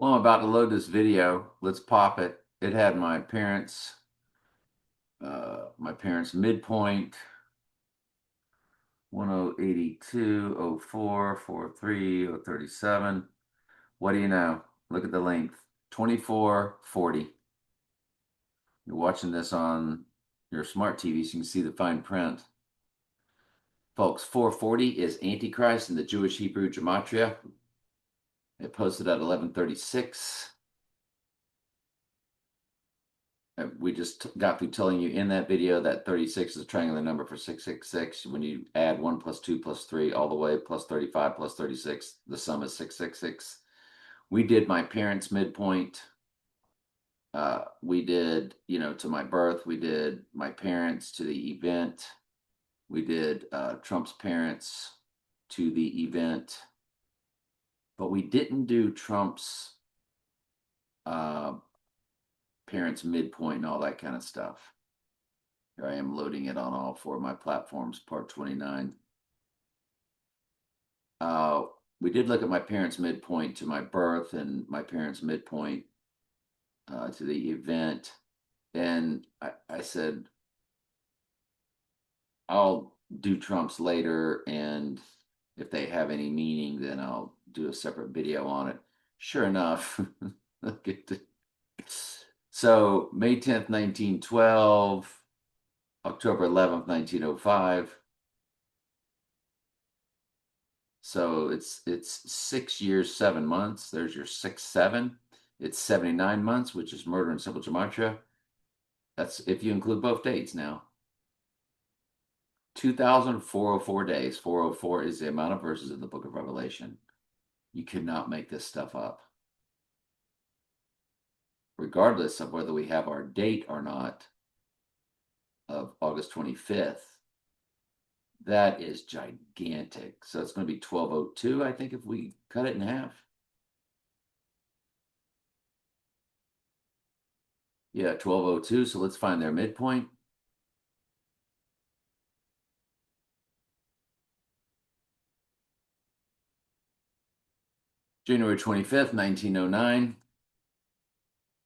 Well, I'm about to load this video. Let's pop it. It had my parents' midpoint 1082, 04, 43, 037. What do you know? Look at the length 2440. You're watching this on your smart TV, so you can see the fine print. Folks, 440 is Antichrist in the Jewish Hebrew Gematria. It posted at 1136. We just got through telling you in that video that 36 is a triangular number for 666. When you add 1 plus 2 plus 3 all the way plus 35 plus 36, the sum is 666. We did my parents' midpoint. We did, to my birth. We did my parents to the event. We did Trump's parents to the event. But we didn't do Trump's parents' midpoint and all that kind of stuff. Here I am loading it on all four of my platforms, part 29. We did look at my parents' midpoint to my birth and my parents' midpoint to the event. And I said, I'll do Trump's later. And if they have any meaning, then I'll do a separate video on it. Sure enough, so May 10th, 1912, October 11th, 1905. So it's 6 years, 7 months. There's your 6-7. It's 79 months, which is murder in simple gematria. That's if you include both dates now. 2,404 days. 404 is the amount of verses in the book of Revelation. You could not make this stuff up. Regardless of whether we have our date or not of August 25th, that is gigantic. So it's going to be 1202, I think, if we cut it in half. Yeah, 1202. So let's find their midpoint. January 25th, 1909.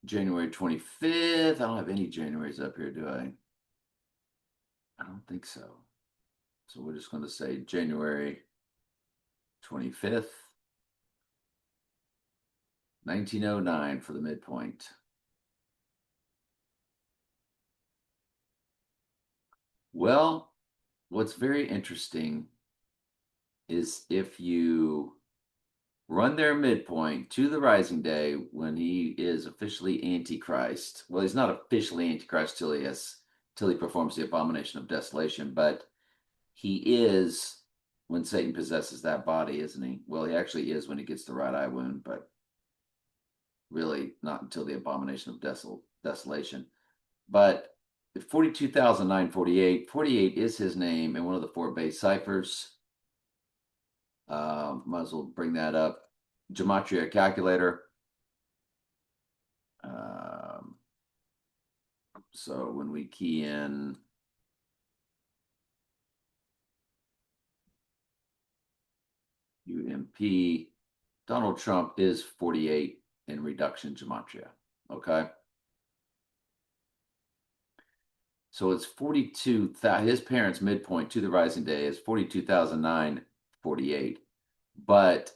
January 25th. I don't have any Januaries up here, do I? I don't think so. So we're just going to say January 25th, 1909 for the midpoint. Well, what's very interesting is if you run their midpoint to the rising day when he is officially Antichrist. Well, he's not officially Antichrist till he performs the abomination of desolation, but he is when Satan possesses that body, isn't he? Well, he actually is when he gets the right eye wound, but really not until the abomination of desolation. But 42,948, 48 is his name in one of the four base ciphers. Might as well bring that up. Gematria calculator. So when we key in UMP, Donald Trump is 48 in reduction gematria. Okay. So it's 42,000. His parents' midpoint to the rising day is 42,948. But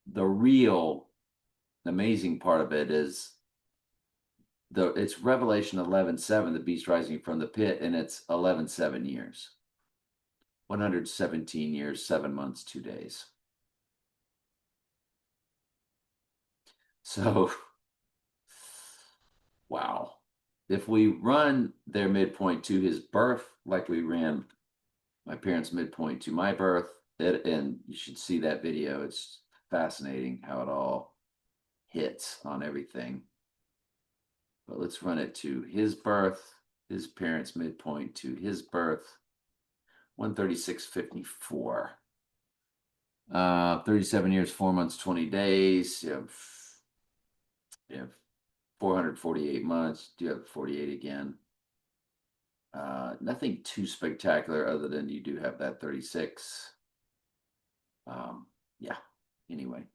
the real amazing part of it is it's Revelation 11:7, the beast rising from the pit, and it's 11:7 years. 117 years, 7 months, 2 days. So, wow. If we run their midpoint to his birth, like we ran my parents' midpoint to my birth, and you should see that video. It's fascinating how it all hits on everything. But let's run it to his birth, his parents' midpoint to his birth, 136.54. 37 years, 4 months, 20 days. You have 448 months. Do you have 48 again? Nothing too spectacular other than you do have that 36. Yeah, anyway.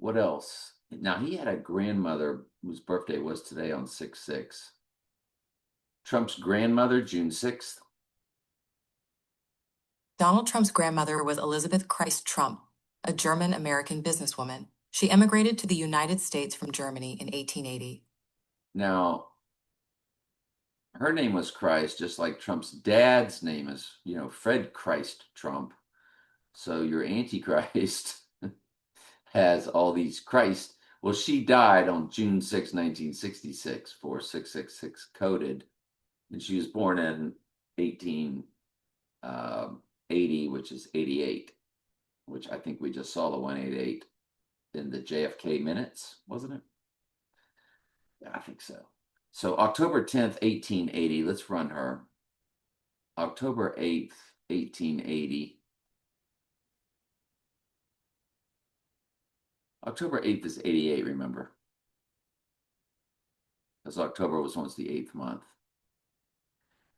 What else? Now, he had a grandmother whose birthday was today on 6/6. Trump's grandmother, June 6th. Donald Trump's grandmother was Elizabeth Christ Trump, a German American businesswoman. She emigrated to the United States from Germany in 1880. Now, her name was Christ, just like Trump's dad's name is, Fred Christ Trump. So your Antichrist has all these Christ. Well, she died on June 6, 1966, for 666 coded. And she was born in 1880, which is 88, which I think we just saw the 188 in the JFK minutes, wasn't it? Yeah, I think so. So October 10th, 1880, let's run her. October 8th, 1880. October 8th is 88, remember? Because October was once the 8th month.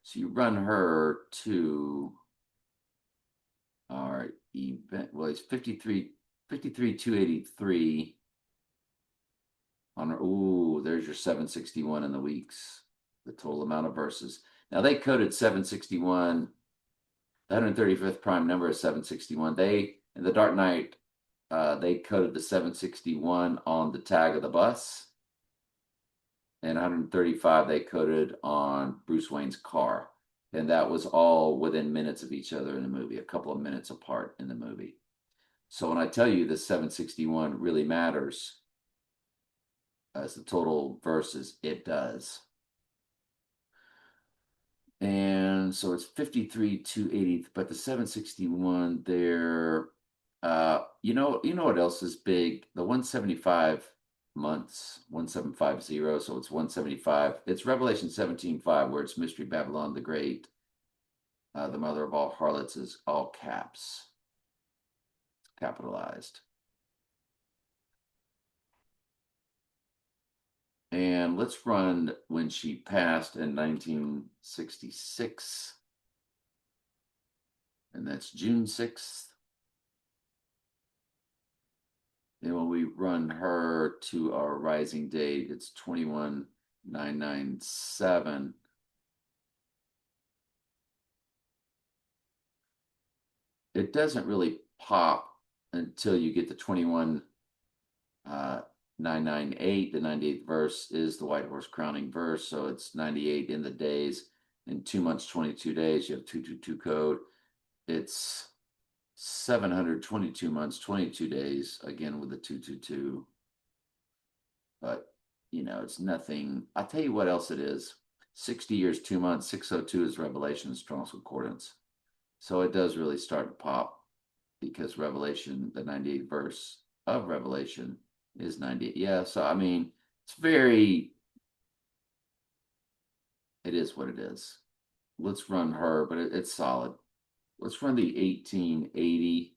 So you run her to our event. Well, it's 283 on her. Ooh, there's your 761 in the weeks, the total amount of verses. Now they coded 761, the 135th prime number is 761. They, in the Dark Knight, they coded the 761 on the tag of the bus, and 135 they coded on Bruce Wayne's car. And that was all within minutes of each other in the movie, a couple of minutes apart in the movie. So when I tell you this 761 really matters as the total verses, it does. And so it's 53,280, but the 761 there, what else is big? The 175 months, 1750, so it's 175. It's Revelation 17:5, where it's Mystery Babylon the Great. The mother of all harlots is all caps, capitalized. And let's run when she passed in 1966. And that's June 6th. And when we run her to our rising date, it's 21997. It doesn't really pop until you get to 21998. The 98th verse is the white horse crowning verse, so it's 98 in the days. In 2 months, 22 days, you have 222 code. It's 722 months, 22 days, again with the 222. But, it's nothing. I'll tell you what else it is. 60 years, 2 months, 602 is Revelation, Strong's Concordance. So it does really start to pop, because Revelation, the 98th verse of Revelation is 98. Yeah, so it is what it is. Let's run her, but it's solid. Let's run the 1880,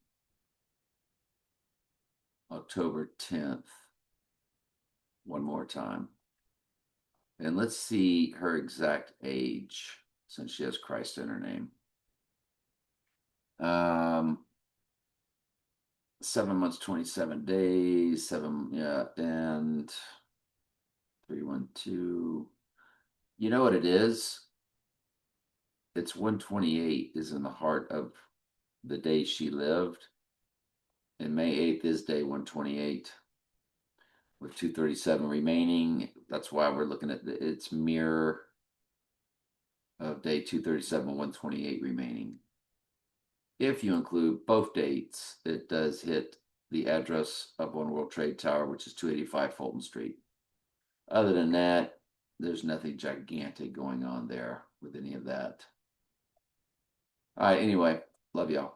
October 10th, one more time. And let's see her exact age, since she has Christ in her name. 7 months, 27 days, and 312. You know what it is? It's 128 is in the heart of the day she lived. And May 8th is day 128 with 237 remaining. That's why we're looking at its mirror of day 237, 128 remaining. If you include both dates, it does hit the address of One World Trade Tower, which is 285 Fulton Street. Other than that, there's nothing gigantic going on there with any of that. All right, anyway, love y'all.